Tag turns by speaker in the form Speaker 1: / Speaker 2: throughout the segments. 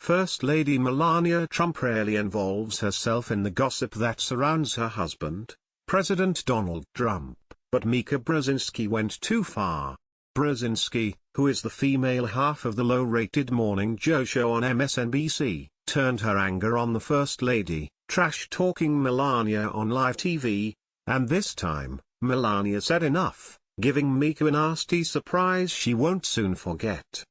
Speaker 1: First Lady Melania Trump rarely involves herself in the gossip that surrounds her husband, President Donald Trump, but Mika Brzezinski went too far. Brzezinski, who is the female half of the low-rated Morning Joe show on MSNBC, turned her anger on the First Lady, trash-talking Melania on live TV, and this time, Melania said enough, giving Mika a nasty surprise she won't soon forget.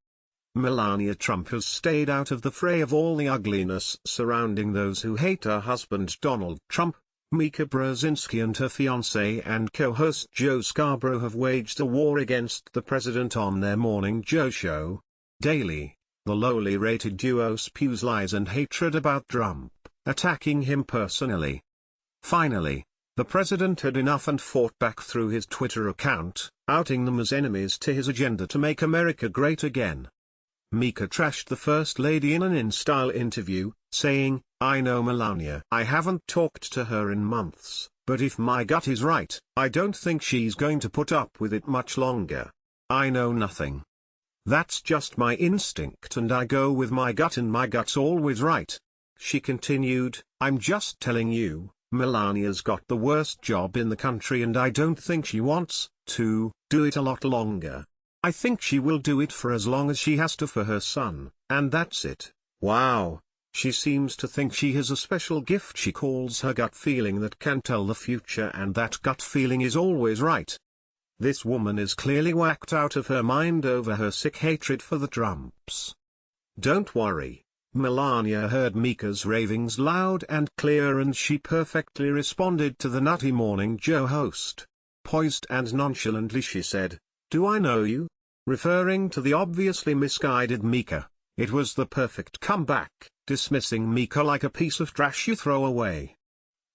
Speaker 1: Melania Trump has stayed out of the fray of all the ugliness surrounding those who hate her husband Donald Trump. Mika Brzezinski and her fiancé and co-host Joe Scarborough have waged a war against the president on their Morning Joe show. Daily, the lowly rated duo spews lies and hatred about Trump, attacking him personally. Finally, the president had enough and fought back through his Twitter account, outing them as enemies to his agenda to make America great again. Mika trashed the First Lady in an in-style interview, saying, "I know Melania. I haven't talked to her in months, but if my gut is right, I don't think she's going to put up with it much longer. I know nothing. That's just my instinct and I go with my gut and my gut's always right." She continued, "I'm just telling you, Melania's got the worst job in the country and I don't think she wants to do it a lot longer. I think she will do it for as long as she has to for her son, and that's it." Wow. She seems to think she has a special gift she calls her gut feeling that can tell the future, and that gut feeling is always right. This woman is clearly whacked out of her mind over her sick hatred for the Trumps. Don't worry. Melania heard Mika's ravings loud and clear and she perfectly responded to the nutty Morning Joe host. Poised and nonchalantly she said, "Do I know you?" Referring to the obviously misguided Mika. It was the perfect comeback, dismissing Mika like a piece of trash you throw away.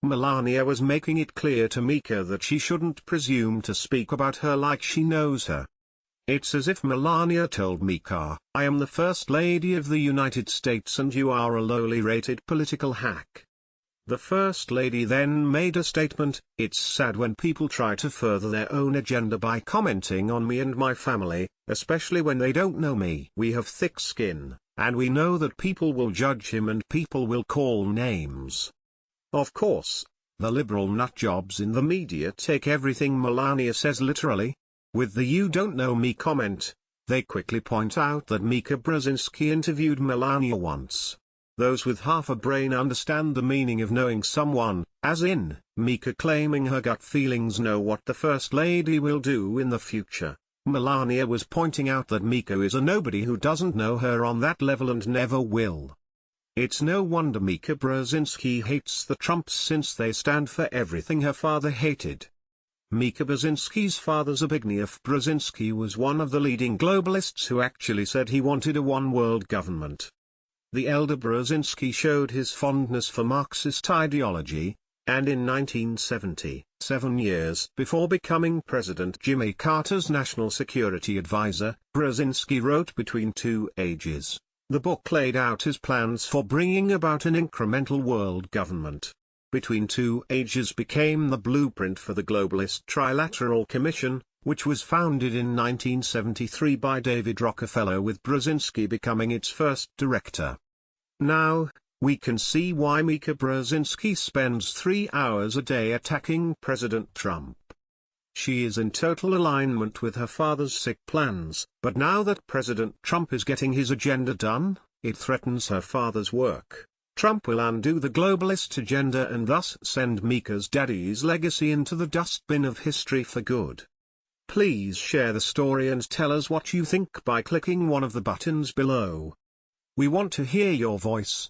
Speaker 1: Melania was making it clear to Mika that she shouldn't presume to speak about her like she knows her. It's as if Melania told Mika, "I am the First Lady of the United States and you are a lowly rated political hack." The First Lady then made a statement, "It's sad when people try to further their own agenda by commenting on me and my family, especially when they don't know me. We have thick skin, and we know that people will judge him and people will call names." Of course, the liberal nutjobs in the media take everything Melania says literally. With the "you don't know me" comment, they quickly point out that Mika Brzezinski interviewed Melania once. Those with half a brain understand the meaning of knowing someone, as in, Mika claiming her gut feelings know what the First Lady will do in the future. Melania was pointing out that Mika is a nobody who doesn't know her on that level and never will. It's no wonder Mika Brzezinski hates the Trumps since they stand for everything her father hated. Mika Brzezinski's father Zbigniew Brzezinski was one of the leading globalists who actually said he wanted a one-world government. The elder Brzezinski showed his fondness for Marxist ideology, and in 1970, 7 years before becoming President Jimmy Carter's national security advisor, Brzezinski wrote Between Two Ages. The book laid out his plans for bringing about an incremental world government. Between Two Ages became the blueprint for the Globalist Trilateral Commission, which was founded in 1973 by David Rockefeller, with Brzezinski becoming its first director. Now, we can see why Mika Brzezinski spends 3 hours a day attacking President Trump. She is in total alignment with her father's sick plans, but now that President Trump is getting his agenda done, it threatens her father's work. Trump will undo the globalist agenda and thus send Mika's daddy's legacy into the dustbin of history for good. Please share the story and tell us what you think by clicking one of the buttons below. We want to hear your voice.